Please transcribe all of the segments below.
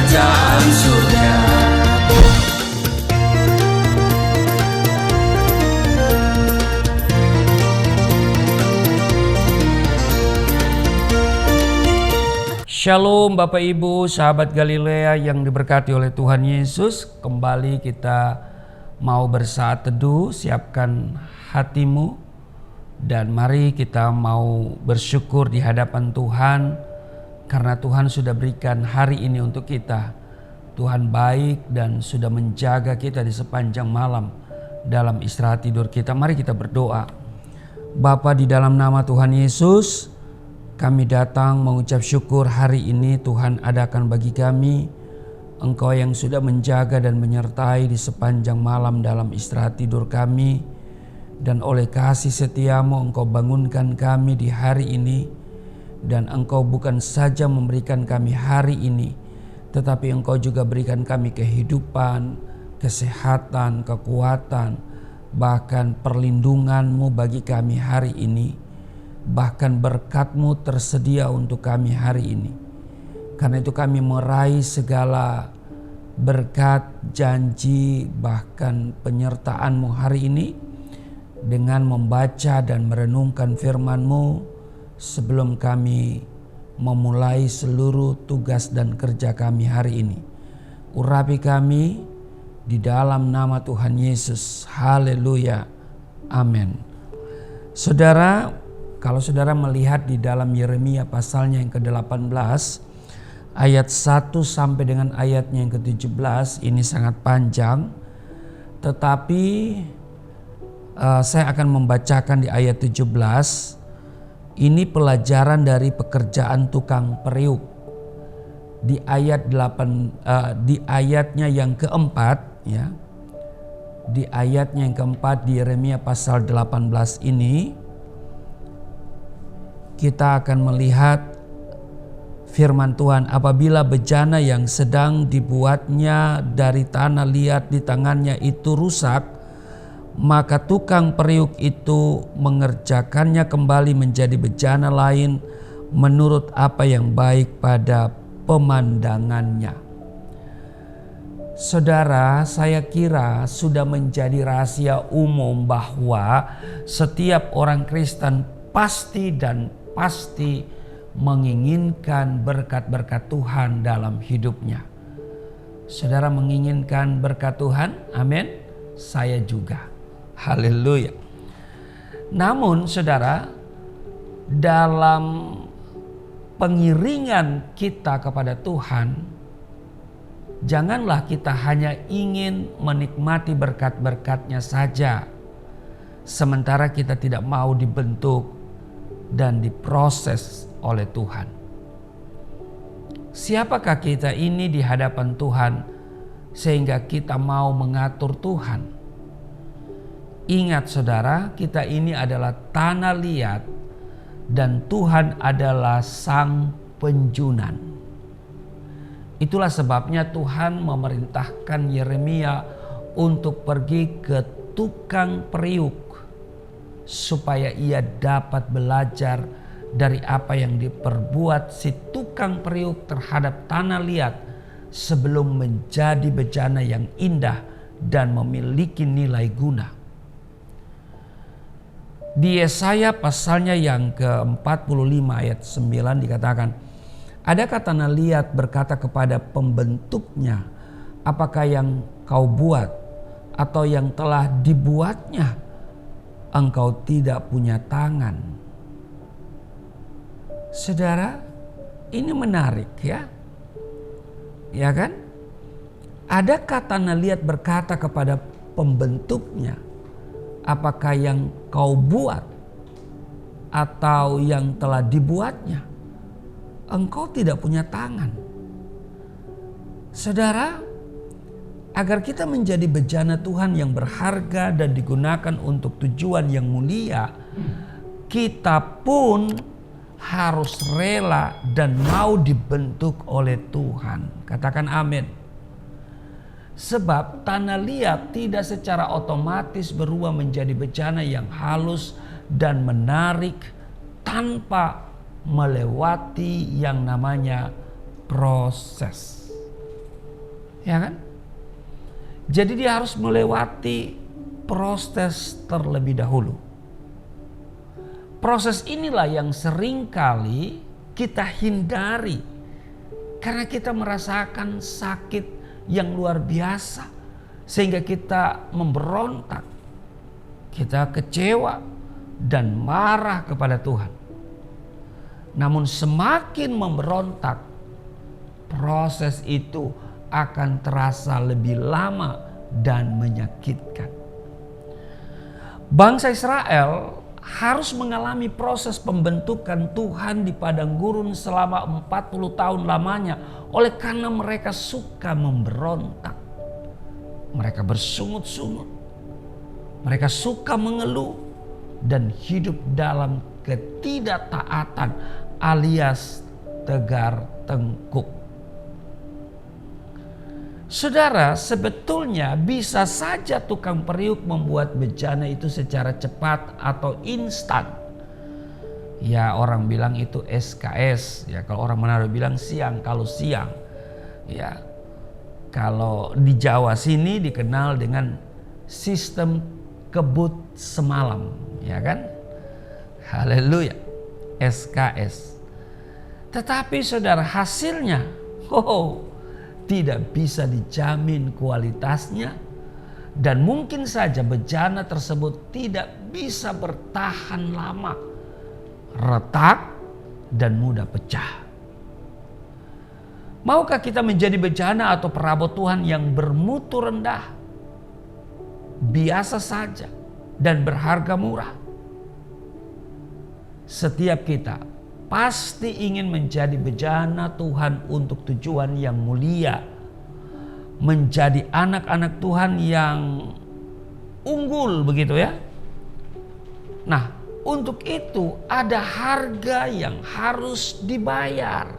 kerajaan surga. Shalom Bapak Ibu, sahabat Galilea yang diberkati oleh Tuhan Yesus. Kembali kita mau bersaat teduh, siapkan hatimu. Dan mari kita mau bersyukur di hadapan Tuhan. Karena Tuhan sudah berikan hari ini untuk kita. Tuhan baik dan sudah menjaga kita di sepanjang malam dalam istirahat tidur kita. Mari kita berdoa. Bapa, di dalam nama Tuhan Yesus, kami datang mengucap syukur hari ini Tuhan adakan bagi kami. Engkau yang sudah menjaga dan menyertai di sepanjang malam dalam istirahat tidur kami. Dan oleh kasih setiamu Engkau bangunkan kami di hari ini. Dan Engkau bukan saja memberikan kami hari ini, tetapi Engkau juga berikan kami kehidupan, kesehatan, kekuatan, bahkan perlindungan-Mu bagi kami hari ini. Bahkan berkat-Mu tersedia untuk kami hari ini. Karena itu kami meraih segala berkat, janji, bahkan penyertaan-Mu hari ini dengan membaca dan merenungkan firman-Mu sebelum kami memulai seluruh tugas dan kerja kami hari ini. Urapi kami di dalam nama Tuhan Yesus. Haleluya. Amin. Saudara, kalau saudara melihat di dalam Yeremia pasalnya yang ke-18 ayat 1 sampai dengan ayatnya yang ke-17, ini sangat panjang. Tetapi saya akan membacakan di ayat 17. Ini pelajaran dari pekerjaan tukang periuk. Di ayat 8 di ayatnya yang keempat ya. Di ayatnya yang keempat di Yeremia pasal 18 ini kita akan melihat firman Tuhan. Apabila bejana yang sedang dibuatnya dari tanah liat di tangannya itu rusak, maka tukang periuk itu mengerjakannya kembali menjadi bejana lain menurut apa yang baik pada pemandangannya. Saudara, saya kira sudah menjadi rahasia umum bahwa setiap orang Kristen pasti menginginkan berkat-berkat Tuhan dalam hidupnya. Saudara menginginkan berkat Tuhan? Amin. Saya juga. Haleluya. Namun saudara, dalam pengiringan kita kepada Tuhan, janganlah kita hanya ingin menikmati berkat-berkatnya saja, sementara kita tidak mau dibentuk dan diproses oleh Tuhan. Siapakah kita ini di hadapan Tuhan sehingga kita mau mengatur Tuhan? Ingat saudara, kita ini adalah tanah liat dan Tuhan adalah sang penjunan. Itulah sebabnya Tuhan memerintahkan Yeremia untuk pergi ke tukang periuk supaya ia dapat belajar dari apa yang diperbuat si tukang periuk terhadap tanah liat sebelum menjadi bejana yang indah dan memiliki nilai guna. Di Yesaya pasalnya yang ke-45 ayat 9 dikatakan, adakah tanah liat berkata kepada pembentuknya, apakah yang kau buat atau yang telah dibuatnya engkau tidak punya tangan? Saudara, ini menarik ya. Ya kan? Adakah tanah liat berkata kepada pembentuknya, apakah yang kau buat atau yang telah dibuatnya engkau tidak punya tangan? Saudara, agar kita menjadi bejana Tuhan yang berharga dan digunakan untuk tujuan yang mulia, kita pun harus rela dan mau dibentuk oleh Tuhan. Katakan amin. Sebab tanah liat tidak secara otomatis berubah menjadi bejana yang halus dan menarik tanpa melewati yang namanya proses. Ya kan? Jadi dia harus melewati proses terlebih dahulu. Proses inilah yang seringkali kita hindari karena kita merasakan sakit yang luar biasa sehingga kita memberontak, kita kecewa dan marah kepada Tuhan. Namun semakin memberontak, proses itu akan terasa lebih lama dan menyakitkan. Bangsa Israel harus mengalami proses pembentukan Tuhan di padang gurun selama 40 tahun lamanya oleh karena mereka suka memberontak. Mereka bersungut-sungut. Mereka suka mengeluh dan hidup dalam ketidaktaatan alias tegar tengkuk. Saudara, sebetulnya bisa saja tukang periuk membuat bejana itu secara cepat atau instan. Ya, orang bilang itu SKS. Ya, kalau orang Manado bilang siang kalau siang. Ya, kalau di Jawa sini dikenal dengan sistem kebut semalam, ya kan? Haleluya. SKS. Tetapi saudara, hasilnya tidak bisa dijamin kualitasnya dan mungkin saja bejana tersebut tidak bisa bertahan lama, retak dan mudah pecah. Maukah kita menjadi bejana atau perabot Tuhan yang bermutu rendah, biasa saja dan berharga murah? Setiap kita pasti ingin menjadi bejana Tuhan untuk tujuan yang mulia. Menjadi anak-anak Tuhan yang unggul, begitu ya. Nah, untuk itu ada harga yang harus dibayar.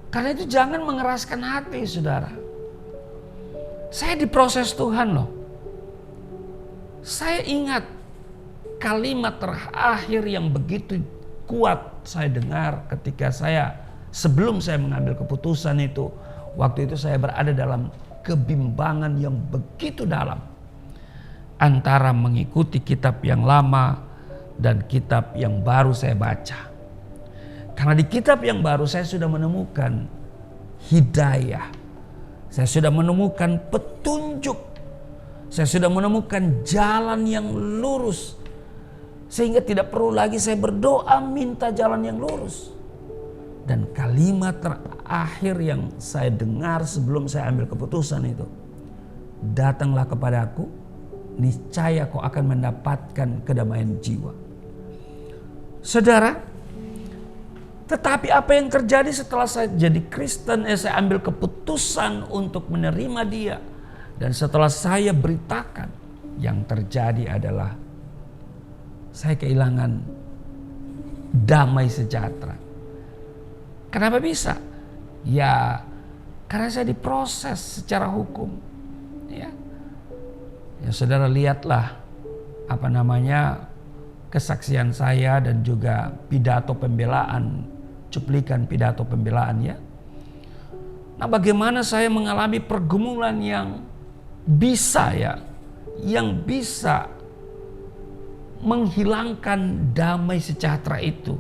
Karena itu jangan mengeraskan hati, saudara. Saya diproses Tuhan loh. Saya ingat kalimat terakhir yang begitu kuat saya dengar ketika sebelum saya mengambil keputusan itu. Waktu itu saya berada dalam kebimbangan yang begitu dalam antara mengikuti kitab yang lama dan kitab yang baru saya baca. Karena di kitab yang baru saya sudah menemukan hidayah, saya sudah menemukan petunjuk, saya sudah menemukan jalan yang lurus. Sehingga tidak perlu lagi saya berdoa minta jalan yang lurus. Dan kalimat terakhir yang saya dengar sebelum saya ambil keputusan itu, datanglah kepadaku, niscaya kau akan mendapatkan kedamaian jiwa. Saudara, tetapi apa yang terjadi setelah saya jadi Kristen, saya ambil keputusan untuk menerima Dia. Dan setelah saya beritakan, yang terjadi adalah saya kehilangan damai sejahtera. Kenapa bisa? Ya, karena saya diproses secara hukum. Ya, saudara lihatlah kesaksian saya dan juga pidato pembelaan, cuplikan pidato pembelaan ya. Nah, bagaimana saya mengalami pergumulan yang bisa menghilangkan damai sejahtera itu.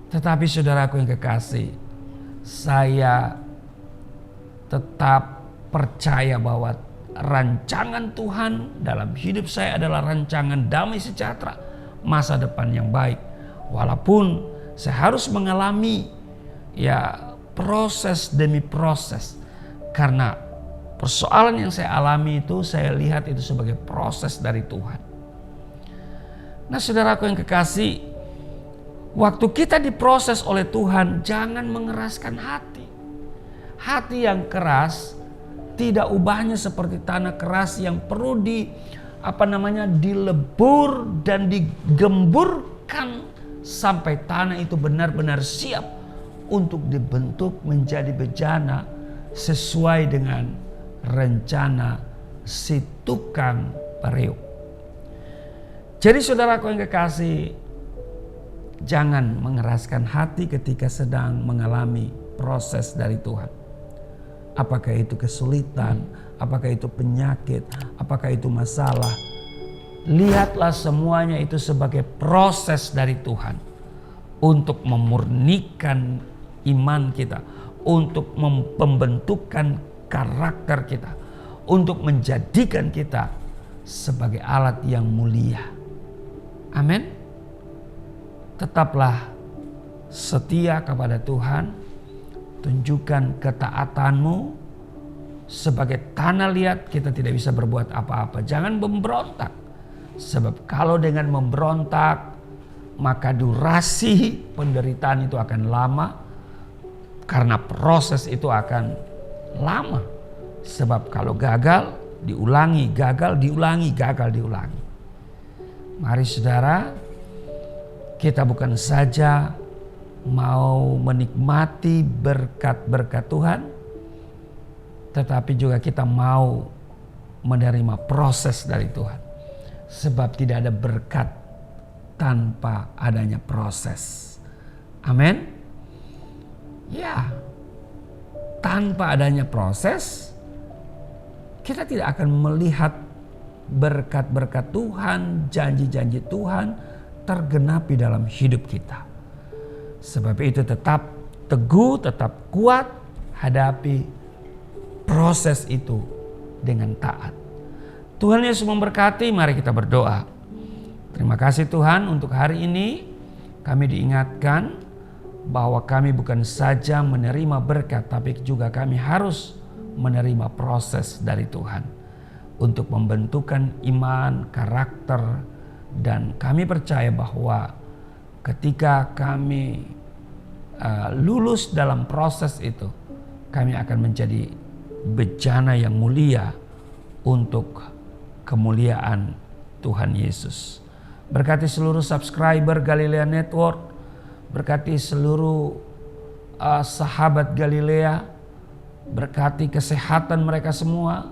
Tetapi saudaraku yang kekasih, saya tetap percaya bahwa rancangan Tuhan dalam hidup saya adalah rancangan damai sejahtera, masa depan yang baik. Walaupun saya harus mengalami proses demi proses, karena persoalan yang saya alami itu saya lihat itu sebagai proses dari Tuhan. Nah, saudaraku yang kekasih, waktu kita diproses oleh Tuhan, jangan mengeraskan hati. Hati yang keras tidak ubahnya seperti tanah keras yang perlu dilebur dan digemburkan sampai tanah itu benar-benar siap untuk dibentuk menjadi bejana sesuai dengan rencana si tukang periuk. Jadi saudaraku yang kekasih, jangan mengeraskan hati ketika sedang mengalami proses dari Tuhan. apakah itu kesulitan, apakah itu penyakit, apakah itu masalah. Lihatlah semuanya itu sebagai proses dari Tuhan untuk memurnikan iman kita, untuk pembentukan karakter kita, untuk menjadikan kita sebagai alat yang mulia. Amin. Tetaplah setia kepada Tuhan. Tunjukkan ketaatanmu. Sebagai tanah liat kita tidak bisa berbuat apa-apa. Jangan memberontak. Sebab kalau dengan memberontak, maka durasi penderitaan itu akan lama. Karena proses itu akan lama. Sebab kalau gagal, diulangi, gagal, diulangi, gagal, diulangi. Mari saudara, kita bukan saja mau menikmati berkat-berkat Tuhan, tetapi juga kita mau menerima proses dari Tuhan. Sebab tidak ada berkat tanpa adanya proses. Amin. Ya, tanpa adanya proses, kita tidak akan melihat berkat-berkat Tuhan, janji-janji Tuhan tergenapi dalam hidup kita. Sebab itu tetap teguh, tetap kuat, hadapi proses itu dengan taat. Tuhan Yesus memberkati, mari kita berdoa. Terima kasih Tuhan untuk hari ini kami diingatkan bahwa kami bukan saja menerima berkat, tapi juga kami harus menerima proses dari Tuhan untuk membentukan iman, karakter, dan kami percaya bahwa ketika kami lulus dalam proses itu, kami akan menjadi bejana yang mulia untuk kemuliaan Tuhan Yesus. Berkati seluruh subscriber Galilea Network, berkati seluruh sahabat Galilea, berkati kesehatan mereka semua.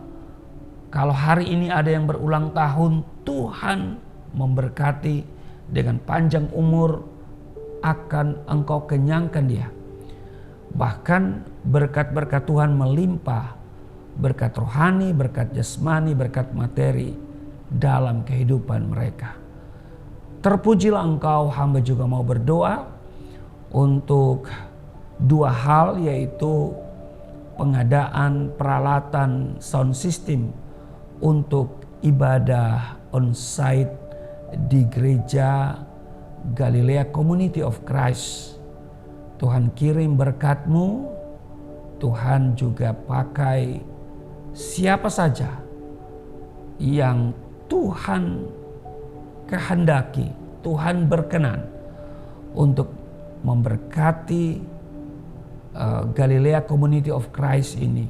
Kalau hari ini ada yang berulang tahun, Tuhan memberkati dengan panjang umur, akan Engkau kenyangkan dia. Bahkan berkat-berkat Tuhan melimpah, berkat rohani, berkat jasmani, berkat materi dalam kehidupan mereka. Terpujilah Engkau. Hamba juga mau berdoa untuk dua hal, yaitu pengadaan peralatan sound system untuk ibadah on-site di gereja Galilea Community of Christ. Tuhan kirim berkat-Mu, Tuhan juga pakai siapa saja yang Tuhan kehendaki, Tuhan berkenan untuk memberkati Galilea Community of Christ ini,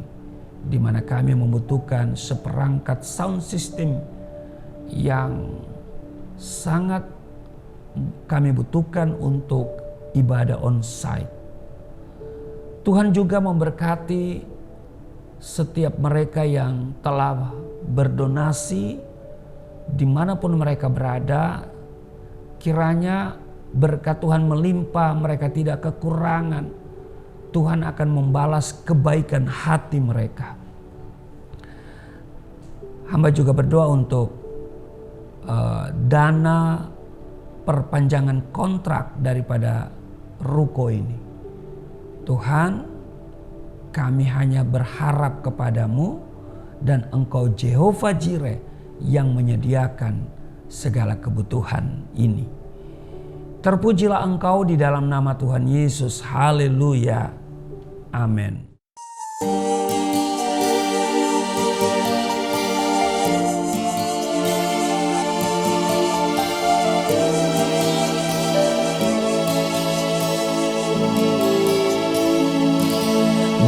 di mana kami membutuhkan seperangkat sound system yang sangat kami butuhkan untuk ibadah on-site. Tuhan juga memberkati setiap mereka yang telah berdonasi dimanapun mereka berada. Kiranya berkat Tuhan melimpah, mereka tidak kekurangan. Tuhan akan membalas kebaikan hati mereka. Hamba juga berdoa untuk dana perpanjangan kontrak daripada ruko ini. Tuhan, kami hanya berharap kepadamu dan Engkau Jehovah Jireh yang menyediakan segala kebutuhan ini. Terpujilah Engkau di dalam nama Tuhan Yesus. Haleluya. Amin.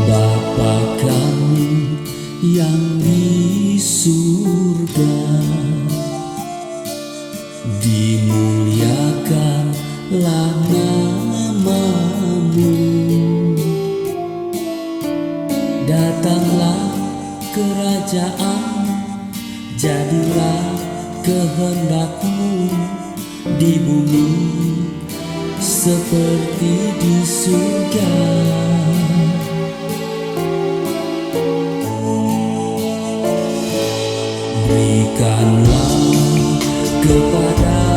Bapa kami yang di surga, dimuliakanlah nama-Mu. Datanglah kerajaan, jadilah kehendak-Mu di bumi seperti di surga. Berikanlah kepada